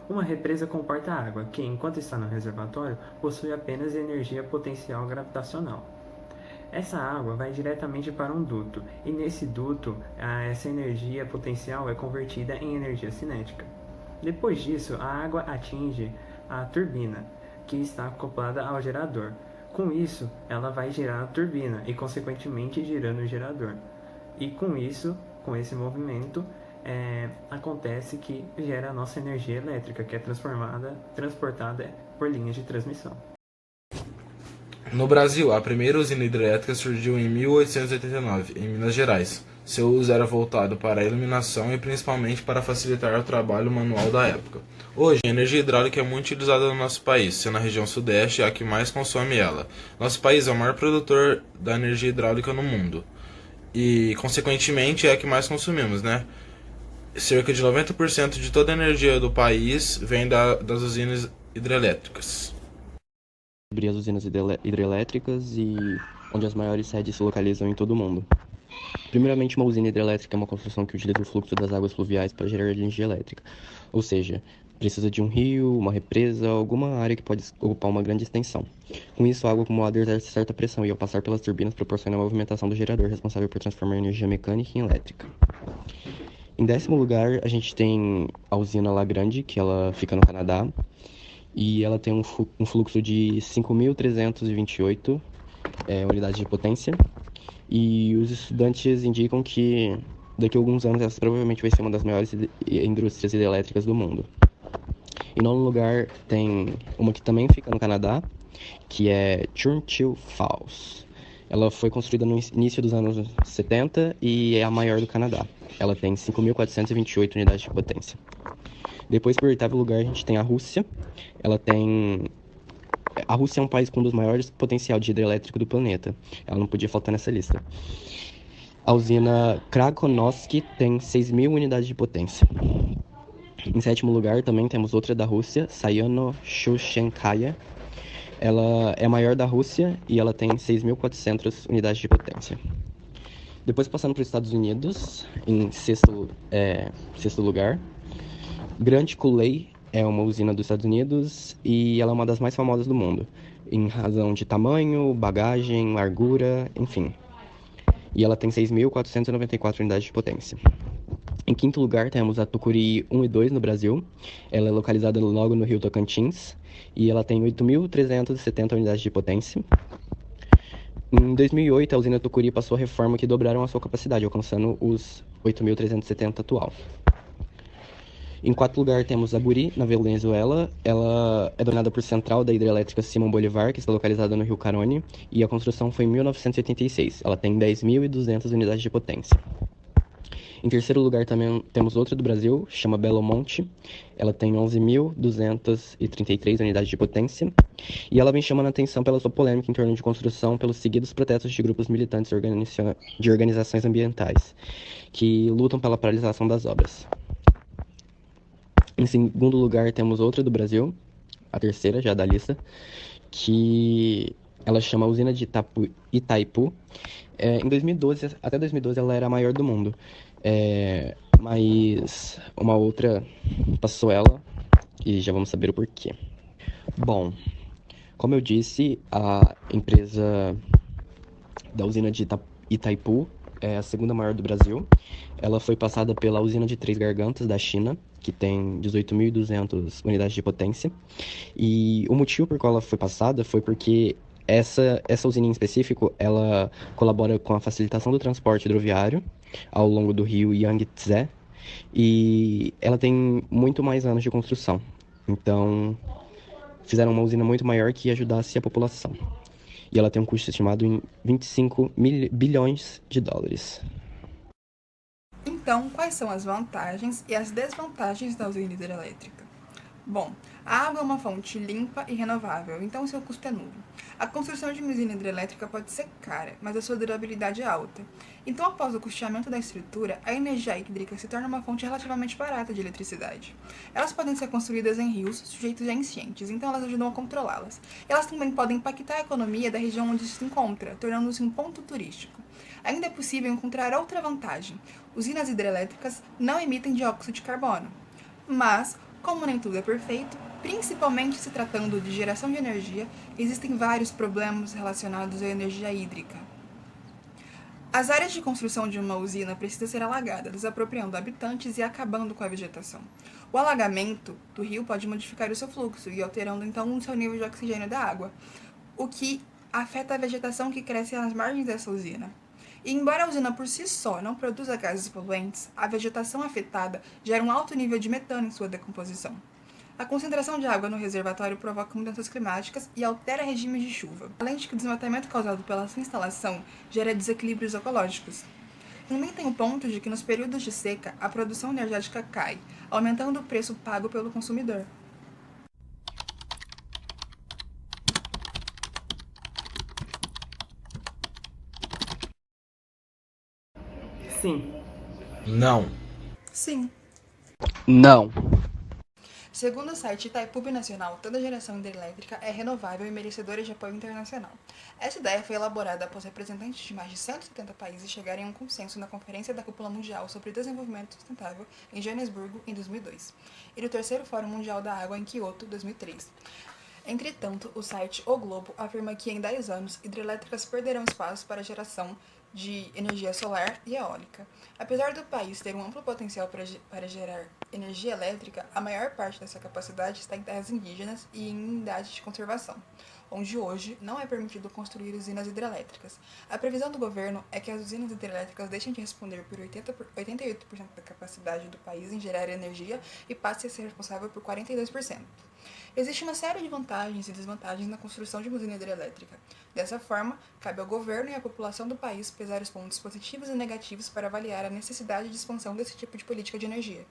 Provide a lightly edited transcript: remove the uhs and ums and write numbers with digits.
Uma represa comporta água, que, enquanto está no reservatório, possui apenas energia potencial gravitacional. Essa água vai diretamente para um duto, e nesse duto, essa energia potencial é convertida em energia cinética. Depois disso, a água atinge a turbina, que está acoplada ao gerador. Com isso, ela vai girar a turbina e, consequentemente, girando o gerador. E com isso, com esse movimento, acontece que gera a nossa energia elétrica, que é transportada por linhas de transmissão. No Brasil, a primeira usina hidrelétrica surgiu em 1889, em Minas Gerais. Seu uso era voltado para a iluminação e principalmente para facilitar o trabalho manual da época. Hoje, a energia hidráulica é muito utilizada no nosso país, sendo a região sudeste a que mais consome ela. Nosso país é o maior produtor da energia hidráulica no mundo e, consequentemente, é a que mais consumimos, né? Cerca de 90% de toda a energia do país vem das usinas hidrelétricas. Sobre as usinas hidrelétricas e onde as maiores sedes se localizam em todo o mundo. Primeiramente, uma usina hidrelétrica é uma construção que utiliza o fluxo das águas fluviais para gerar energia elétrica, ou seja, precisa de um rio, uma represa, alguma área que pode ocupar uma grande extensão. Com isso, a água acumulada exerce certa pressão e, ao passar pelas turbinas, proporciona a movimentação do gerador responsável por transformar energia mecânica em elétrica. Em 10º lugar, a gente tem a usina La Grande, que ela fica no Canadá, e ela tem um fluxo de 5.328 unidades de potência, e os estudantes indicam que daqui a alguns anos essa provavelmente vai ser uma das maiores indústrias hidrelétricas do mundo. Em 9º lugar, tem uma que também fica no Canadá, que é Churchill Falls. Ela foi construída no início dos anos 70 e é a maior do Canadá. Ela tem 5.428 unidades de potência. Depois, por 8º lugar, a gente tem a Rússia. A Rússia é um país com um dos maiores potencial de hidrelétrico do planeta. Ela não podia faltar nessa lista. A usina Krasnoyarsk tem 6.000 unidades de potência. Em 7º lugar, também temos outra da Rússia, Sayano-Shushenskaya. Ela é a maior da Rússia e ela tem 6.400 unidades de potência. Depois, passando para os Estados Unidos, em sexto lugar, Grand Coulee é uma usina dos Estados Unidos e ela é uma das mais famosas do mundo, em razão de tamanho, bagagem, largura, enfim. E ela tem 6.494 unidades de potência. Em 5º lugar, temos a Tucuruí 1 e 2 no Brasil. Ela é localizada logo no Rio Tocantins e ela tem 8.370 unidades de potência. Em 2008, a usina Tucuruí passou a reforma que dobraram a sua capacidade, alcançando os 8.370 atual. Em 4º lugar, temos a Buri, na Venezuela. Ela é dominada por Central da Hidrelétrica Simão Bolívar, que está localizada no Rio Caroni, e a construção foi em 1986. Ela tem 10.200 unidades de potência. Em 3º lugar, também temos outra do Brasil, chama Belo Monte. Ela tem 11.233 unidades de potência. E ela vem chamando a atenção pela sua polêmica em torno de construção pelos seguidos protestos de grupos militantes de organizações ambientais, que lutam pela paralisação das obras. Em 2º lugar, temos outra do Brasil, a terceira já da lista, que ela chama a usina de Itaipu. Em 2012, até 2012, ela era a maior do mundo. Mas uma outra passou ela e já vamos saber o porquê. Bom, como eu disse, a empresa da usina de Itaipu é a segunda maior do Brasil. Ela foi passada pela usina de Três Gargantas da China, que tem 18.200 unidades de potência. E o motivo por qual ela foi passada foi porque essa usina em específico, ela colabora com a facilitação do transporte hidroviário ao longo do rio Yangtze e ela tem muito mais anos de construção. Então, fizeram uma usina muito maior que ajudasse a população. E ela tem um custo estimado em 25 bilhões de dólares. Então, quais são as vantagens e as desvantagens da usina hidrelétrica? Bom, a água é uma fonte limpa e renovável, então seu custo é nulo. A construção de uma usina hidrelétrica pode ser cara, mas a sua durabilidade é alta. Então, após o custeamento da estrutura, a energia hídrica se torna uma fonte relativamente barata de eletricidade. Elas podem ser construídas em rios sujeitos a enchentes, então elas ajudam a controlá-las. Elas também podem impactar a economia da região onde se encontra, tornando-se um ponto turístico. Ainda é possível encontrar outra vantagem: usinas hidrelétricas não emitem dióxido de carbono. Mas, Como nem tudo é perfeito, principalmente se tratando de geração de energia, existem vários problemas relacionados à energia hídrica. As áreas de construção de uma usina precisam ser alagadas, desapropriando habitantes e acabando com a vegetação. O alagamento do rio pode modificar o seu fluxo e alterando então o seu nível de oxigênio da água, o que afeta a vegetação que cresce às margens dessa usina. E embora a usina por si só não produza gases poluentes, a vegetação afetada gera um alto nível de metano em sua decomposição. A concentração de água no reservatório provoca mudanças climáticas e altera regimes de chuva, além de que o desmatamento causado pela sua instalação gera desequilíbrios ecológicos. Também tem o ponto de que nos períodos de seca a produção energética cai, aumentando o preço pago pelo consumidor. Sim. Não. Sim. Não. Segundo o site Itaipu Nacional, toda geração hidrelétrica é renovável e merecedora de apoio internacional. Essa ideia foi elaborada após representantes de mais de 170 países chegarem a um consenso na Conferência da Cúpula Mundial sobre Desenvolvimento Sustentável em Joanesburgo, em 2002, e no Terceiro Fórum Mundial da Água em Kyoto, 2003. Entretanto, o site O Globo afirma que em 10 anos, hidrelétricas perderão espaço para a geração de energia solar e eólica. Apesar do país ter um amplo potencial para gerar energia elétrica, a maior parte dessa capacidade está em terras indígenas e em unidades de conservação, onde hoje não é permitido construir usinas hidrelétricas. A previsão do governo é que as usinas hidrelétricas deixem de responder por 88% da capacidade do país em gerar energia e passem a ser responsável por 42%. Existe uma série de vantagens e desvantagens na construção de uma usina hidrelétrica. Dessa forma, cabe ao governo e à população do país pesar os pontos positivos e negativos para avaliar a necessidade de expansão desse tipo de política de energia.